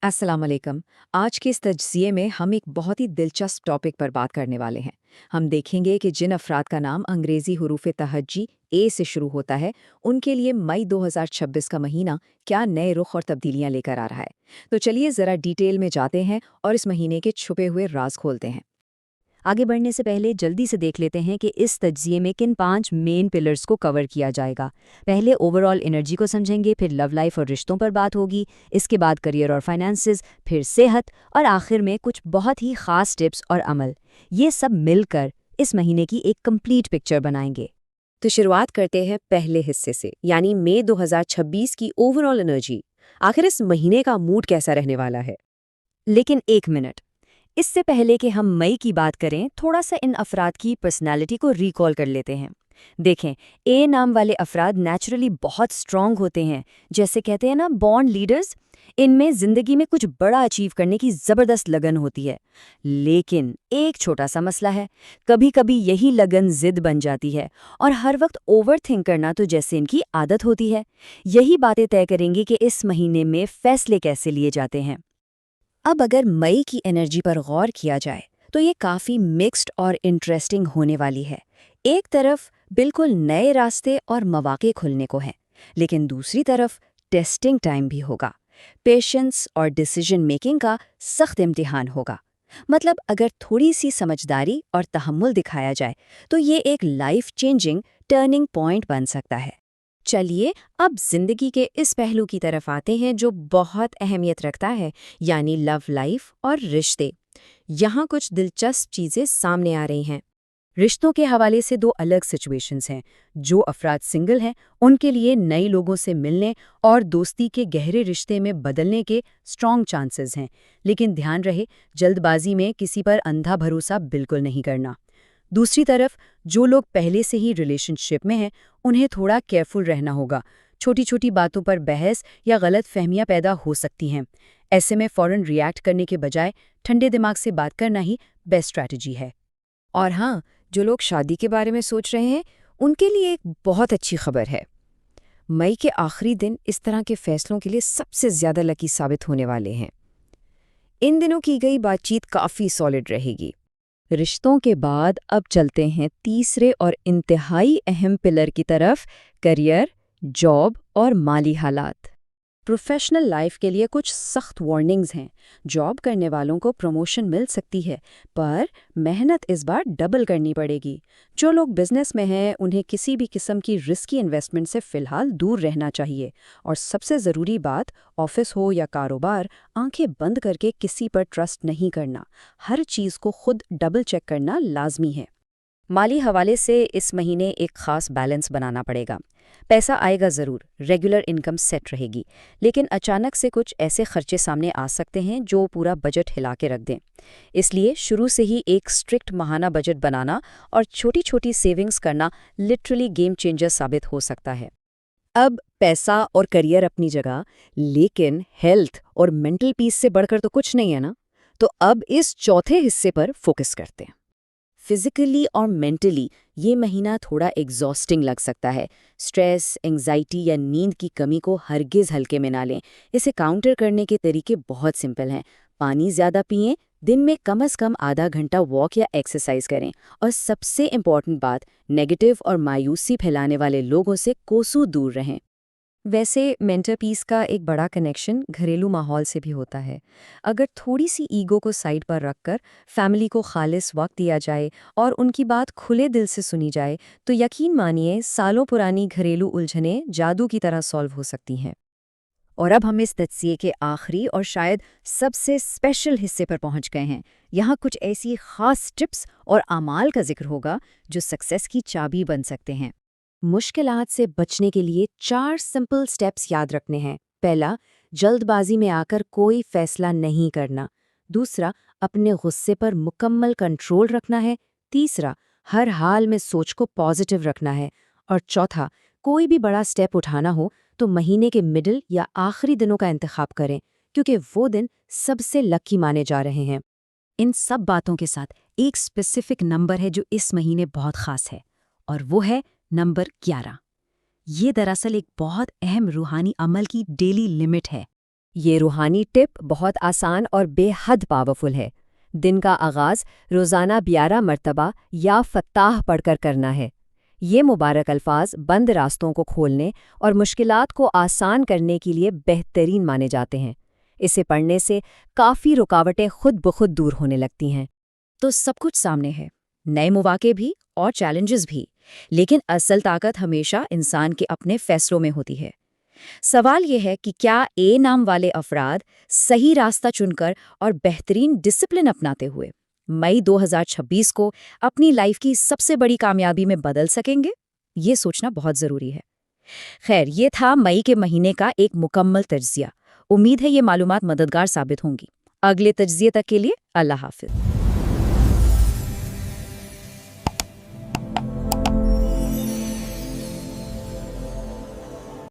अस्सलाम वालेकुम। आज के इस तज्ज़िये में हम एक बहुत ही दिलचस्प टॉपिक पर बात करने वाले हैं। हम देखेंगे कि जिन अफराद का नाम अंग्रेज़ी हुरूफ़ तहज्जी ए से शुरू होता है, उनके लिए मई 2026 का महीना क्या नए रुख और तब्दीलियां लेकर आ रहा है। तो चलिए ज़रा डिटेल में जाते हैं और इस महीने के छुपे हुए राज खोलते हैं। आगे बढ़ने से पहले जल्दी से देख लेते हैं कि इस तज्जिए में किन 5 मेन पिलर्स को कवर किया जाएगा। पहले ओवरऑल एनर्जी को समझेंगे, फिर लव लाइफ और रिश्तों पर बात होगी, इसके बाद करियर और फाइनेंसेस, फिर सेहत और आखिर में कुछ बहुत ही खास टिप्स और अमल। ये सब मिलकर इस महीने की एक कंप्लीट पिक्चर बनाएंगे। तो शुरुआत करते हैं पहले हिस्से से, यानी मई 2026 की ओवरऑल एनर्जी। आखिर इस महीने का मूड कैसा रहने वाला है? लेकिन एक मिनट, इससे पहले कि हम मई की बात करें, थोड़ा सा इन अफराद की पर्सनालिटी को रिकॉल कर लेते हैं। देखें, ए नाम वाले अफराद नेचुरली बहुत स्ट्रांग होते हैं, जैसे कहते हैं ना बॉर्न लीडर्स। इनमें जिंदगी में कुछ बड़ा अचीव करने की जबरदस्त लगन होती है। लेकिन एक छोटा सा मसला है, कभी कभी यही लगन जिद बन जाती है और हर वक्त ओवर थिंक करना तो जैसे इनकी आदत होती है। यही बातें तय करेंगी कि इस महीने में फैसले कैसे लिए जाते हैं। अब अगर मई की एनर्जी पर गौर किया जाए तो ये काफ़ी मिक्स्ड और इंटरेस्टिंग होने वाली है। एक तरफ बिल्कुल नए रास्ते और मौके खुलने को हैं, लेकिन दूसरी तरफ टेस्टिंग टाइम भी होगा। पेशेंस और डिसीजन मेकिंग का सख्त इम्तिहान होगा। मतलब अगर थोड़ी सी समझदारी और तहम्मुल दिखाया जाए तो ये एक लाइफ चेंजिंग टर्निंग पॉइंट बन सकता है। चलिए अब जिंदगी के इस पहलू की तरफ आते हैं जो बहुत अहमियत रखता है, यानी लव लाइफ और रिश्ते। यहाँ कुछ दिलचस्प चीजें सामने आ रही हैं। रिश्तों के हवाले से दो अलग सिचुएशंस हैं। जो अफराद सिंगल हैं उनके लिए नए लोगों से मिलने और दोस्ती के गहरे रिश्ते में बदलने के स्ट्रॉन्ग चांसेस हैं। लेकिन ध्यान रहे, जल्दबाजी में किसी पर अंधा भरोसा बिल्कुल नहीं करना। दूसरी तरफ जो लोग पहले से ही रिलेशनशिप में हैं उन्हें थोड़ा केयरफुल रहना होगा। छोटी छोटी बातों पर बहस या गलत फहमियां पैदा हो सकती हैं। ऐसे में फौरन रिएक्ट करने के बजाय ठंडे दिमाग से बात करना ही बेस्ट स्ट्रैटेजी है। और हाँ, जो लोग शादी के बारे में सोच रहे हैं, उनके लिए एक बहुत अच्छी खबर है। मई के आखिरी दिन इस तरह के फैसलों के लिए सबसे ज़्यादा लकी साबित होने वाले हैं। इन दिनों की गई बातचीत काफ़ी सॉलिड रहेगी। रिश्तों के बाद अब चलते हैं तीसरे और इंतहाई अहम पिलर की तरफ, करियर, जॉब और माली हालात। प्रोफेशनल लाइफ के लिए कुछ सख्त वार्निंग्स हैं। जॉब करने वालों को प्रमोशन मिल सकती है, पर मेहनत इस बार डबल करनी पड़ेगी। जो लोग बिजनेस में हैं उन्हें किसी भी किस्म की रिस्की इन्वेस्टमेंट से फिलहाल दूर रहना चाहिए। और सबसे ज़रूरी बात, ऑफिस हो या कारोबार, आंखें बंद करके किसी पर ट्रस्ट नहीं करना। हर चीज़ को खुद डबल चेक करना लाजमी है। माली हवाले से इस महीने एक खास बैलेंस बनाना पड़ेगा। पैसा आएगा ज़रूर, रेगुलर इनकम सेट रहेगी, लेकिन अचानक से कुछ ऐसे खर्चे सामने आ सकते हैं जो पूरा बजट हिला के रख दें। इसलिए शुरू से ही एक स्ट्रिक्ट माहाना बजट बनाना और छोटी छोटी सेविंग्स करना लिटरली गेम चेंजर साबित हो सकता है। अब पैसा और करियर अपनी जगह, लेकिन हेल्थ और मेंटल पीस से बढ़कर तो कुछ नहीं है ना। तो अब इस चौथे हिस्से पर फोकस करते हैं। फिजिकली और मेंटली ये महीना थोड़ा एग्जॉस्टिंग लग सकता है। स्ट्रेस, एंजाइटी या नींद की कमी को हरगिज हल्के में ना लें। इसे काउंटर करने के तरीके बहुत सिंपल हैं। पानी ज़्यादा पिएं, दिन में कम से कम आधा घंटा वॉक या एक्सरसाइज करें, और सबसे इम्पॉर्टेंट बात, नेगेटिव और मायूसी फैलाने वाले लोगों से कोसों दूर रहें। वैसे मेंटर पीस का एक बड़ा कनेक्शन घरेलू माहौल से भी होता है। अगर थोड़ी सी ईगो को साइड पर रखकर फैमिली को खालिस वक्त दिया जाए और उनकी बात खुले दिल से सुनी जाए, तो यकीन मानिए सालों पुरानी घरेलू उलझनें जादू की तरह सॉल्व हो सकती हैं। और अब हम इस तज्ज़िये के आखिरी और शायद सबसे स्पेशल हिस्से पर पहुंच गए हैं। यहाँ कुछ ऐसी खास टिप्स और अमाल का जिक्र होगा जो सक्सेस की चाबी बन सकते हैं। मुश्किलात से बचने के लिए 4 सिंपल स्टेप्स याद रखने हैं। पहला, जल्दबाजी में आकर कोई फैसला नहीं करना। दूसरा, अपने गुस्से पर मुकम्मल कंट्रोल रखना है। तीसरा, हर हाल में सोच को पॉजिटिव रखना है। और चौथा, कोई भी बड़ा स्टेप उठाना हो तो महीने के मिडिल या आखिरी दिनों का इंतखाब करें, क्योंकि वो दिन सबसे लकी माने जा रहे हैं। इन सब बातों के साथ एक स्पेसिफिक नंबर है जो इस महीने बहुत खास है, और वो है नंबर 11। ये दरअसल एक बहुत अहम रूहानी अमल की डेली लिमिट है। ये रूहानी टिप बहुत आसान और बेहद पावरफुल है। दिन का आगाज़ रोज़ाना 11 मरतबा या फत्ताह पढ़कर करना है। ये मुबारक अल्फाज बंद रास्तों को खोलने और मुश्किलात को आसान करने के लिए बेहतरीन माने जाते हैं। इसे पढ़ने से काफ़ी रुकावटें खुद ब खुद दूर होने लगती हैं। तो सब कुछ सामने है, नए मौके भी और चैलेंजेस भी, लेकिन असल ताकत हमेशा इंसान के अपने फैसलों में होती है। सवाल यह है कि क्या ए नाम वाले अफराद सही रास्ता चुनकर और बेहतरीन डिसिप्लिन अपनाते हुए मई 2026 को अपनी लाइफ की सबसे बड़ी कामयाबी में बदल सकेंगे? ये सोचना बहुत ज़रूरी है। खैर, ये था मई के महीने का एक मुकम्मल तज्जिया। उम्मीद है ये मालूमात मददगार साबित होंगी। अगले तज्जिए तक के लिए अल्लाह हाफिज।